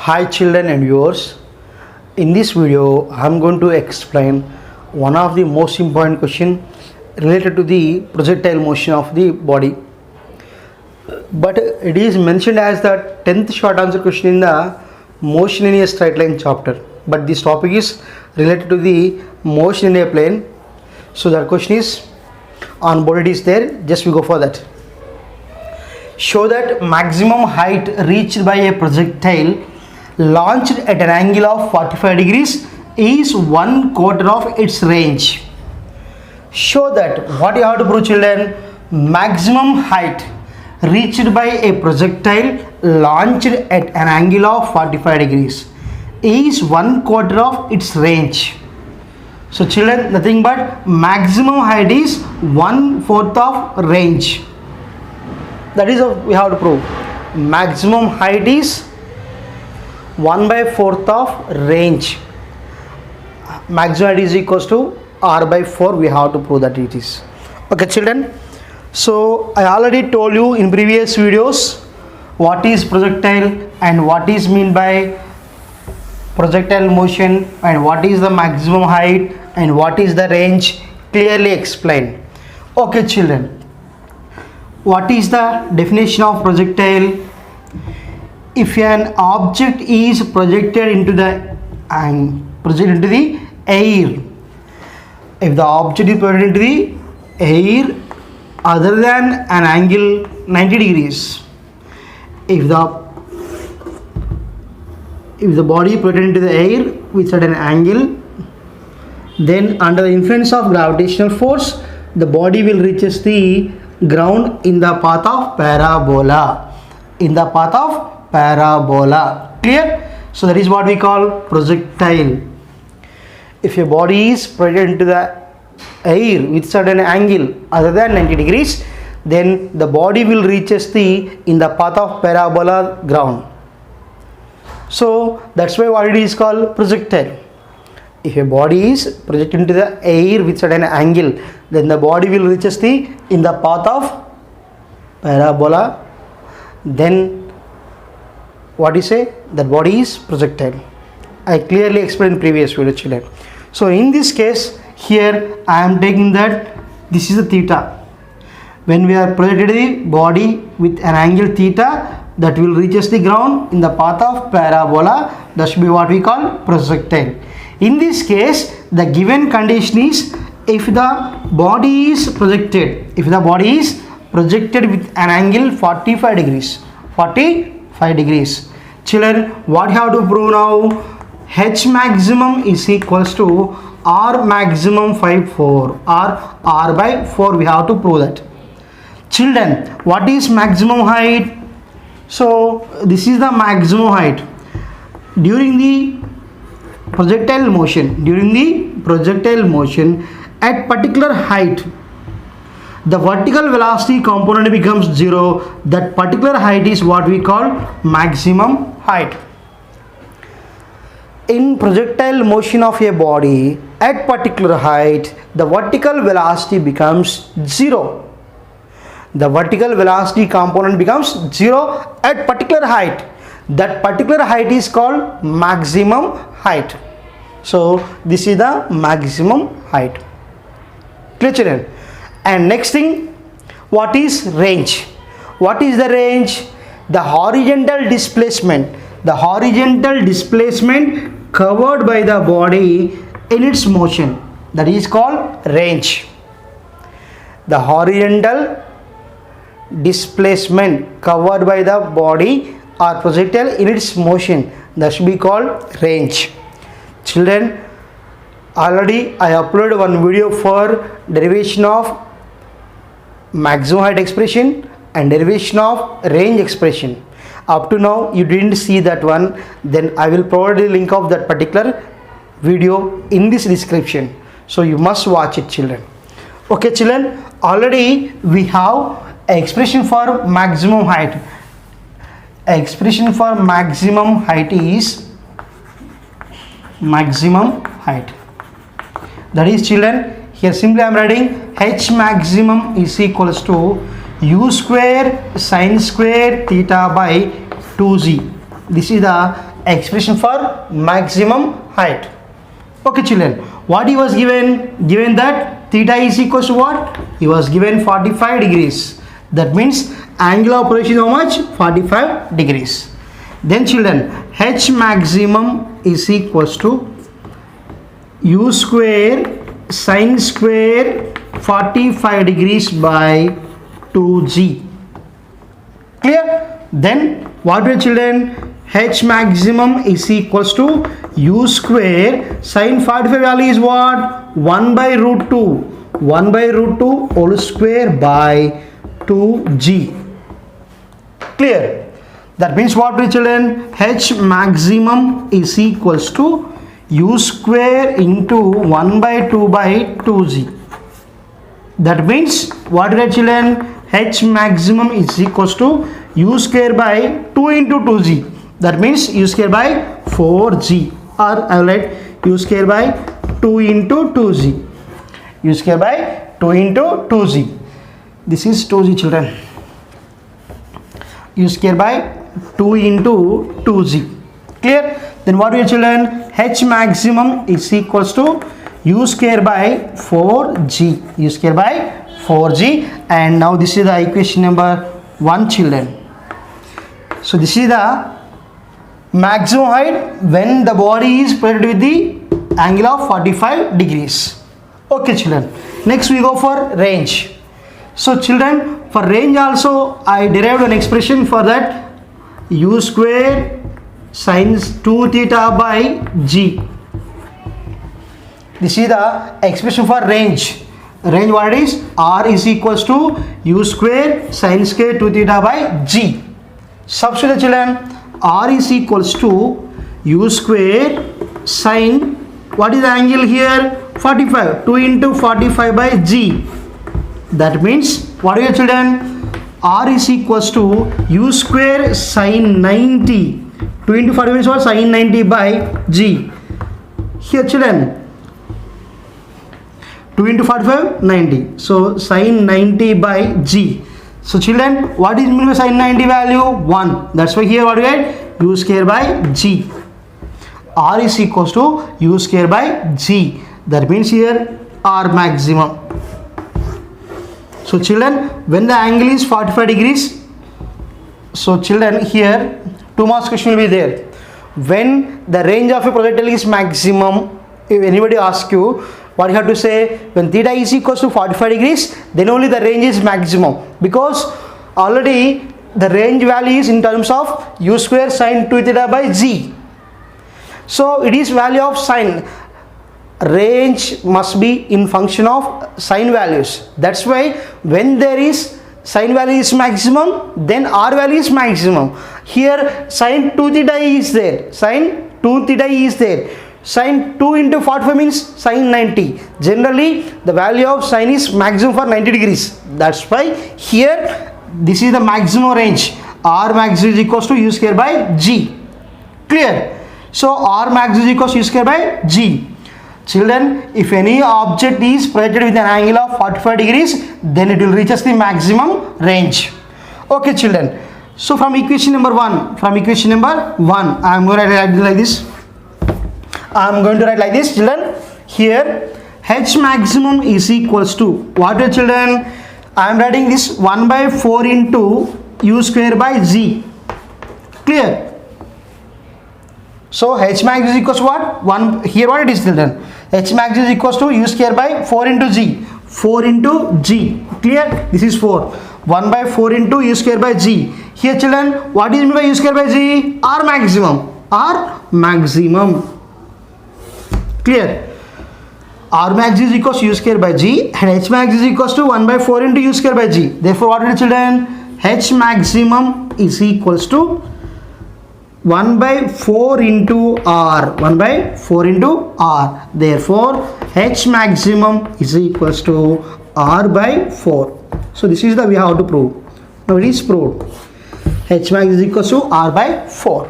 Hi children and viewers, in this video I am going to explain one of the most important question related to the projectile motion of the body, but it is mentioned as the 10th short answer question in the motion in a straight line chapter, but this topic is related to the motion in a plane. So that question is on board, it is there, just we go for that. Show that maximum height reached by a projectile launched at an angle of 45 degrees is 1/4 of its range. Show that, what you have to prove children, maximum height reached by a projectile launched at an angle of 45 degrees is 1/4 of its range. So children, nothing but maximum height is 1/4 of range. That is what we have to prove. Maximum height is 1/4 of range. Maximum height is equals to r/4. We have to prove that it is. Okay children, so I already told you in previous videos what is projectile and what is mean by projectile motion and what is the maximum height and what is the range, clearly explained. Okay children, what is the definition of projectile? If an object is projected into the air, if the object is projected into the air other than an angle 90 degrees, if the body is projected into the air with certain angle, then under the influence of gravitational force the body will reaches the ground in the path of parabola. Clear? So that is what we call projectile. If a body is projected into the air with certain angle other than 90 degrees, then the body will reaches in the path of parabola ground. So that's why what it is called projectile. If a body is projected into the air with certain angle, then the body will reaches in the path of parabola. Then what you say, that body is projectile. I clearly explained in previous video children. So in this case here I am taking that this is the theta. When we are projected the body with an angle theta, that will reaches the ground in the path of parabola, that should be what we call projectile. In this case the given condition is, if the body is projected with an angle 45 degrees. Children, what you have to prove now? H maximum is equals to R maximum 5/4 or r/4. We have to prove that. Children, what is maximum height? So this is the maximum height during the projectile motion. At particular height, the vertical velocity component becomes 0. That particular height is what we call maximum height. In projectile motion of a body at particular height, the vertical velocity becomes 0. The vertical velocity component becomes 0 at particular height. That particular height is called maximum height. So this is the maximum height. Clear children? And next thing, what is range? What is the range? The horizontal displacement covered by the body in its motion, that is called range. The horizontal displacement covered by the body or projectile in its motion, that should be called range. Children, already I uploaded one video for derivation of maximum height expression and derivation of range expression. Up to now you didn't see that one, then I will provide the link of that particular video in this description, so you must watch it children. Okay children, already we have an expression for maximum height. Expression for maximum height is maximum height. That is children, here simply I am writing H maximum is equals to u square sin square theta by 2z. This is the expression for maximum height. Okay children, what he was given that theta is equals to what? He was given 45 degrees. That means angle of operation is how much? 45 degrees. Then children, H maximum is equals to u square sin square 45 degrees by 2g. Clear? Then what will children? H maximum is equals to u square sin 45 value is what? 1 by root 2. 1 by root 2 whole square by 2g. Clear? That means what will children? H maximum is equals to u square into 1 by 2 by 2g. That means what will children? H maximum is equals to u square by 2 into 2g. That means u square by 4g, or I will write u square by 2 into 2g. U square by 2 into 2g. This is 2g children. U square by 2 into 2g. Clear? Then what will children? H maximum is equals to u square by 4g. U square by 4g. And now this is the equation number 1 children. So this is the maximum height when the body is projected with the angle of 45 degrees. Okay children, next we go for range. So children, for range also I derived an expression for that, u square sin 2 theta by g. This is the expression for range. Range what it is? R is equals to u square sin square 2 theta by g. Substitute the children. R is equals to u square sin, what is the angle here? 45. 2 into 45 by g. That means what are your children? R is equals to u square sin 90. 2 into 45 is what? Sin 90 by g. Here children, 2 into 45, 90. So sin 90 by g. So children, what is mean by sin 90 value? 1. That's why here what we get? U square by g. R is equals to u square by g. That means here R maximum. So children, when the angle is 45 degrees, so children here 2 marks question will be there. When the range of a projectile is maximum, if anybody asks you, what you have to say? When theta is equals to 45 degrees, then only the range is maximum, because already the range value is in terms of u square sin 2 theta by g. So it is value of sine. Range must be in function of sine values. That's why when there is sine value is maximum, then R value is maximum. Here sin 2 theta is there. Sin 2 theta is there. Sin 2 into 45 means sin 90. Generally the value of sine is maximum for 90 degrees. That's why here this is the maximum range. R max is equals to u square by g. Clear? So R max is equals to u square by g. Children, if any object is projected with an angle of 45 degrees, then it will reach us the maximum range. Okay children. So from equation number 1, I am going to write like this. Children. Here H maximum is equals to what children? I am writing this 1 by 4 into u square by g. Clear? So H max is equals to what? 1. Here what it is children? H max is equals to u square by 4 into g. 4 into g. Clear? This is 4. 1 by 4 into u square by g. Here children, what is meant by u square by g? R maximum. R maximum. Clear? R max is equals to u square by g, and H max is equals to 1 by 4 into u square by g. Therefore what will children? H maximum is equals to 1 by 4 into R. 1 by 4 into R. Therefore H maximum is equals to R by 4. So this is the we have to prove. Now it is proved. H max is equals to R by 4.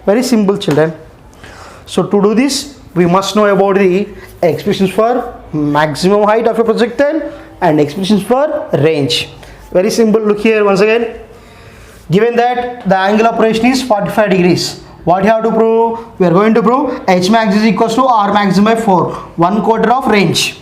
Very simple children. So to do this, we must know about the expressions for maximum height of a projectile and expressions for range. Very simple. Look here once again. Given that the angle of operation is 45 degrees, What you have to prove? We are going to prove H max is equals to R maximum by 4, 1/4 of range.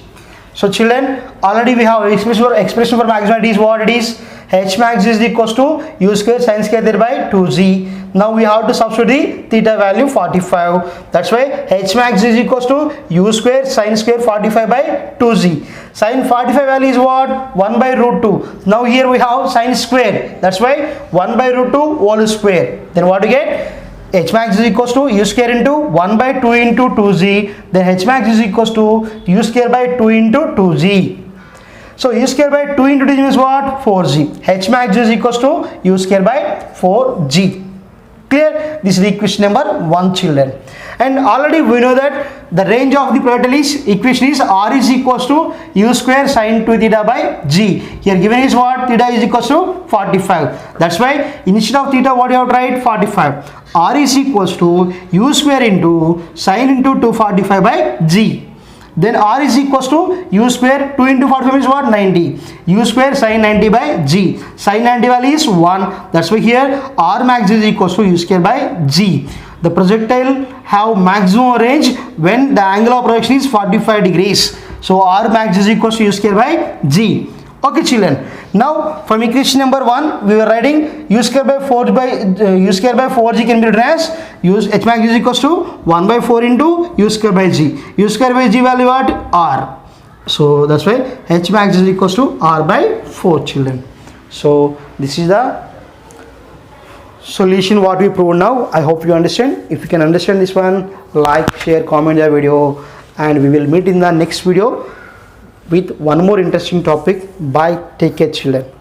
So children, already we have expression for maximum is what it is. H max is equals to u square sin square divided by 2z. Now we have to substitute the theta value 45. That's why H max is equals to u square sin square 45 by 2z. Sin 45 value is what? 1 by root 2. Now here we have sin square. That's why 1 by root 2 whole square. Then what do you get? H max is equals to u square into 1 by 2 into 2z. Then H max is equals to u square by 2 into 2z. So u square by 2 into 2z means what? 4z. H max is equals to u square by 4z. Clear? This is the equation number 1, children. And already we know that the range of the projectile equation is R is equals to u square sin 2 theta by g. Here given is what? Theta is equals to 45. That's why instead of theta what you have to write? 45. R is equals to u square into sin into 245 by g. Then R is equals to u square 2 into 45 is what? 90. U square sin 90 by g. Sin 90 value is 1. That's why here R max is equals to u square by g. The projectile have maximum range when the angle of projection is 45 degrees. So R max is equals to u square by g. Okay, children. Now from equation number 1 we were writing u square by 4g can be written as H max is equals to 1 by 4 into u square by g. U square by g value what? R. So that's why H max is equals to R by 4, children. So this is the solution what we proved now. I hope you understand. If you can understand this one, like, share, comment the video, and we will meet in the next video with one more interesting topic. Bye. Take care, children.